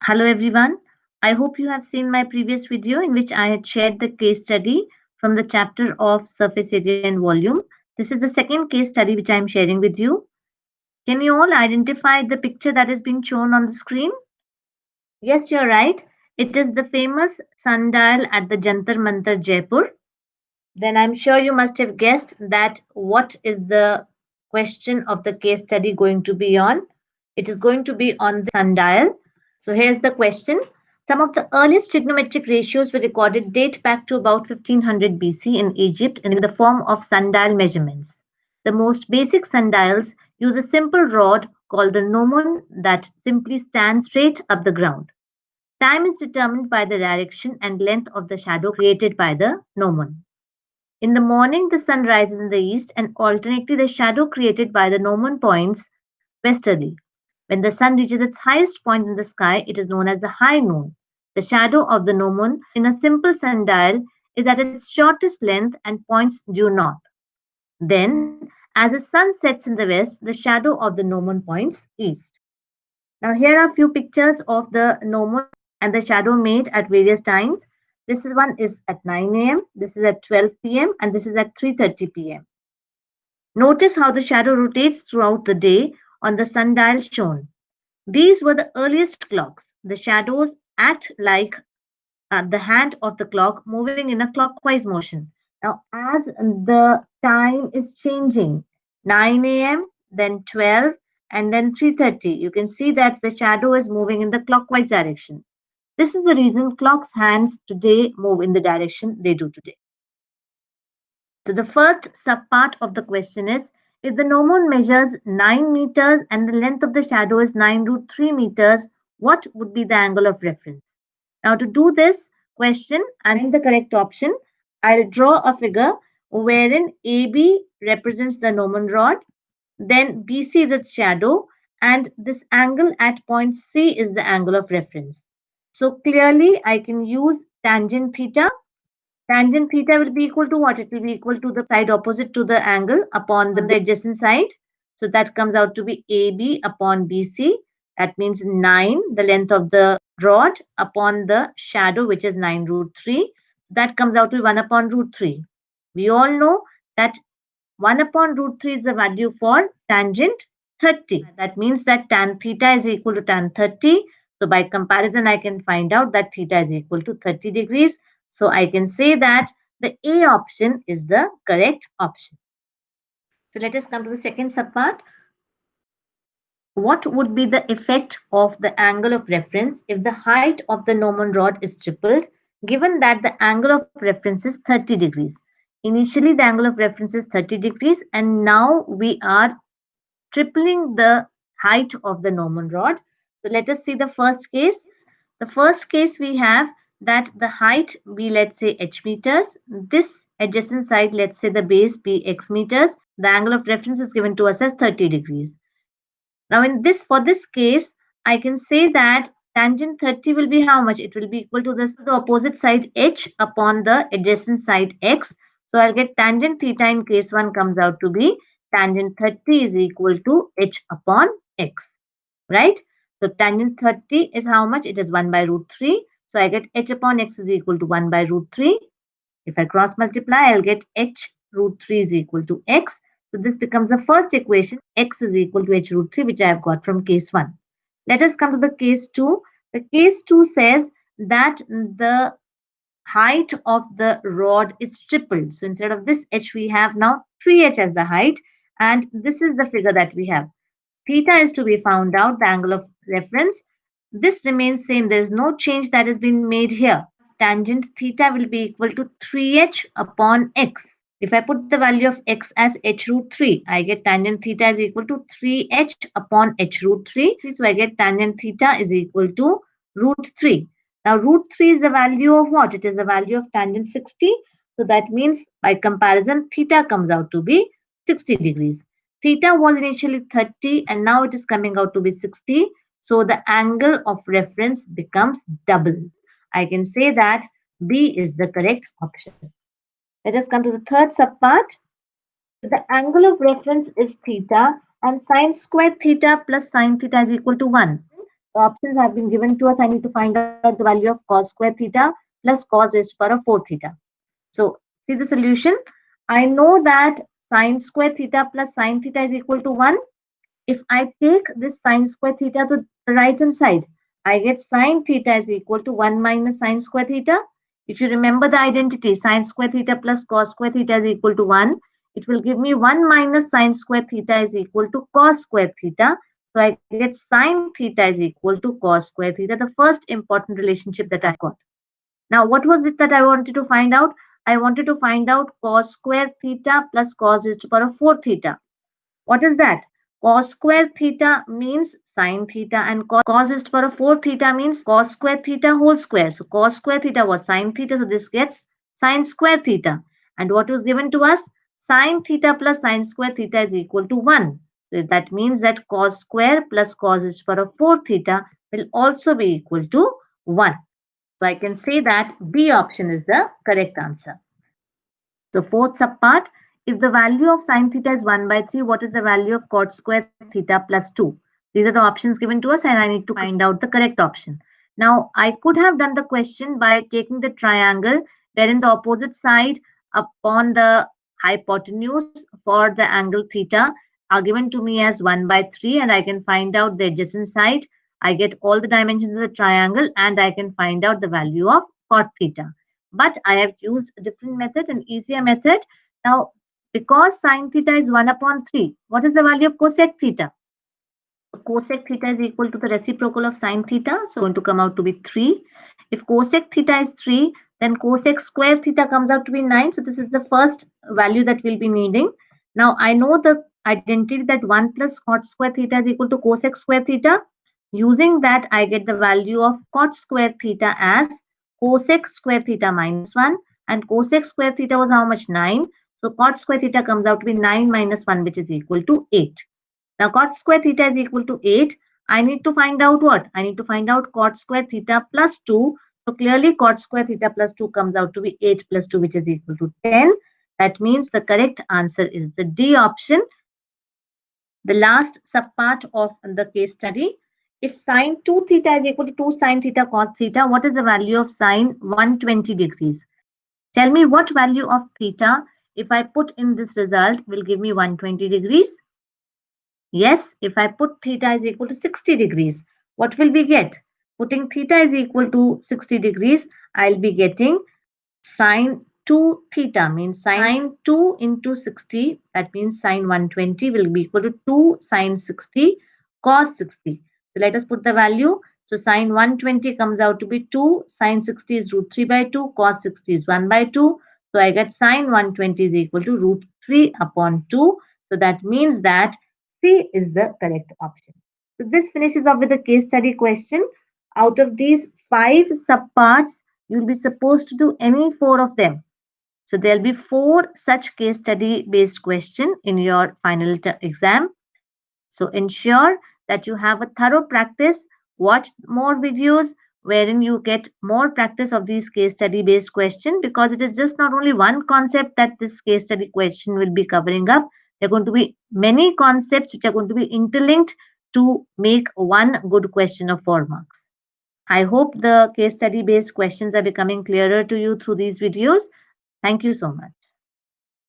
Hello everyone. I hope you have seen my previous video in which I had shared the case study from the chapter of surface area and volume. This is the second case study which I am sharing with you. Can you all identify the picture that is being shown on the screen? Yes, you're right. It is the famous sundial at the Jantar Mantar Jaipur. Then I'm sure you must have guessed that what is the question of the case study going to be on. It is going to be on the sundial. So here's the question. Some of the earliest trigonometric ratios were recorded date back to about 1500 BC in Egypt in the form of sundial measurements. The most basic sundials use a simple rod called the gnomon that simply stands straight up the ground. Time is determined by the direction and length of the shadow created by the gnomon. In the morning, the sun rises in the east, and alternately, the shadow created by the gnomon points westerly. When the sun reaches its highest point in the sky, it is known as the high noon. The shadow of the gnomon in a simple sundial is at its shortest length and points due north. Then, as the sun sets in the west, the shadow of the gnomon points east. Now, here are a few pictures of the gnomon and the shadow made at various times. This one is at 9 a.m., this is at 12 p.m., and this is at 3:30 p.m. Notice how the shadow rotates throughout the day on the sundial shown. These were the earliest clocks. The shadows act like the hand of the clock moving in a clockwise motion. Now, as the time is changing, 9 a.m., then 12, and then 3:30, you can see that the shadow is moving in the clockwise direction. This is the reason clocks' hands today move in the direction they do today. So the first subpart of the question is, if the gnomon measures 9 meters and the length of the shadow is 9 root 3 meters, what would be the angle of reference? Now to do this question and find the correct option, I'll draw a figure wherein AB represents the gnomon rod, then BC is its shadow, and this angle at point C is the angle of reference. So clearly I can use tangent theta. Tangent theta will be equal to what? It will be equal to the side opposite to the angle upon the adjacent side. So that comes out to be AB upon BC. That means 9, the length of the rod, upon the shadow, which is 9 root 3. That comes out to be 1 upon root 3. We all know that 1 upon root 3 is the value for tangent 30. That means that tan theta is equal to tan 30. So by comparison, I can find out that theta is equal to 30 degrees. So I can say that the A option is the correct option. So let us come to the second subpart. What would be the effect of the angle of reference if the height of the gnomon rod is tripled, given that the angle of reference is 30 degrees? Initially, the angle of reference is 30 degrees, and now we are tripling the height of the gnomon rod. So let us see the first case. The first case we have that the height be, let's say, h meters. This adjacent side, let's say the base be x meters. The angle of reference is given to us as 30 degrees. Now for this case, I can say that tangent 30 will be how much? It will be equal to the opposite side h upon the adjacent side x. So I'll get tangent theta in case 1 comes out to be tangent 30 is equal to h upon x, right? So tangent 30 is how much? It is 1 by root 3. So I get h upon x is equal to 1 by root 3. If I cross multiply, I'll get h root 3 is equal to x. So this becomes the first equation, x is equal to h root 3, which I have got from case 1. Let us come to the case 2. The case 2 says that the height of the rod is tripled. So instead of this h, we have now 3h as the height. And this is the figure that we have. Theta is to be found out, the angle of reference. This remains same. There is no change that has been made here. Tangent theta will be equal to 3h upon x. If I put the value of x as h root 3, I get tangent theta is equal to 3h upon h root 3. So I get tangent theta is equal to root 3. Now root 3 is the value of what? It is the value of tangent 60. So that means by comparison, theta comes out to be 60 degrees. Theta was initially 30 and now it is coming out to be 60. So the angle of reference becomes double. I can say that B is the correct option. Let us come to the third subpart. The angle of reference is theta and sine squared theta plus sine theta is equal to 1. the options have been given to us. I need to find out the value of cos square theta plus cos raised to power of 4 theta. So see the solution. I know that sine square theta plus sine theta is equal to 1. If I take this sine square theta to the right hand side, I get sine theta is equal to 1 minus sine square theta. If you remember the identity, sine square theta plus cos square theta is equal to 1. It will give me 1 minus sine square theta is equal to cos square theta. So I get sine theta is equal to cos square theta, the first important relationship that I got. Now, what was it that I wanted to find out? I wanted to find out cos square theta plus cos raised to power of 4 theta. What is that? Cos square theta means sine theta, and cos raised to power of 4 theta means cos square theta whole square. So cos square theta was sine theta, so this gets sine square theta. And what was given to us? Sine theta plus sine square theta is equal to 1. So that means that cos square plus cos raised to power of 4 theta will also be equal to 1. So I can say that B option is the correct answer. So fourth subpart, if the value of sine theta is 1 by 3, what is the value of cot square theta plus 2? These are the options given to us and I need to find out the correct option. Now, I could have done the question by taking the triangle wherein the opposite side upon the hypotenuse for the angle theta are given to me as 1 by 3 and I can find out the adjacent side. I get all the dimensions of the triangle and I can find out the value of cot theta. But I have used a different method, an easier method. Now, because sine theta is 1 upon 3, what is the value of cosec theta? Cosec theta is equal to the reciprocal of sine theta, so going to come out to be 3. If cosec theta is 3, then cosec square theta comes out to be 9. So this is the first value that we'll be needing. Now, I know the identity that 1 plus cot square theta is equal to cosec square theta. Using that, I get the value of cot square theta as cosec square theta minus 1, and cosec square theta was how much? 9. So cot square theta comes out to be 9 minus 1, which is equal to 8. Now cot square theta is equal to 8. I need to find out what? I need to find out cot square theta plus 2. So clearly cot square theta plus 2 comes out to be 8 plus 2, which is equal to 10. That means the correct answer is the D option. The last subpart of the case study. If sine 2 theta is equal to 2 sine theta cos theta, what is the value of sine 120 degrees? Tell me what value of theta, if I put in this result, will give me 120 degrees? Yes, if I put theta is equal to 60 degrees, what will we get? Putting theta is equal to 60 degrees, I'll be getting sine 2 theta, means sine 2 into 60, that means sine 120 will be equal to 2 sine 60 cos 60. So let us put the value. So sine 120 comes out to be 2, sine 60 is root 3 by 2, cos 60 is 1 by 2. So I get sine 120 is equal to root 3 upon 2. So that means that C is the correct option. So this finishes off with the case study question. Out of these 5 subparts, you'll be supposed to do any 4 of them. So there'll be 4 such case study based question in your final exam. So ensure that you have a thorough practice, watch more videos wherein you get more practice of these case study based question, because it is just not only one concept that this case study question will be covering up. There are going to be many concepts which are going to be interlinked to make one good question of 4 marks. I hope the case study based questions are becoming clearer to you through these videos. Thank you so much.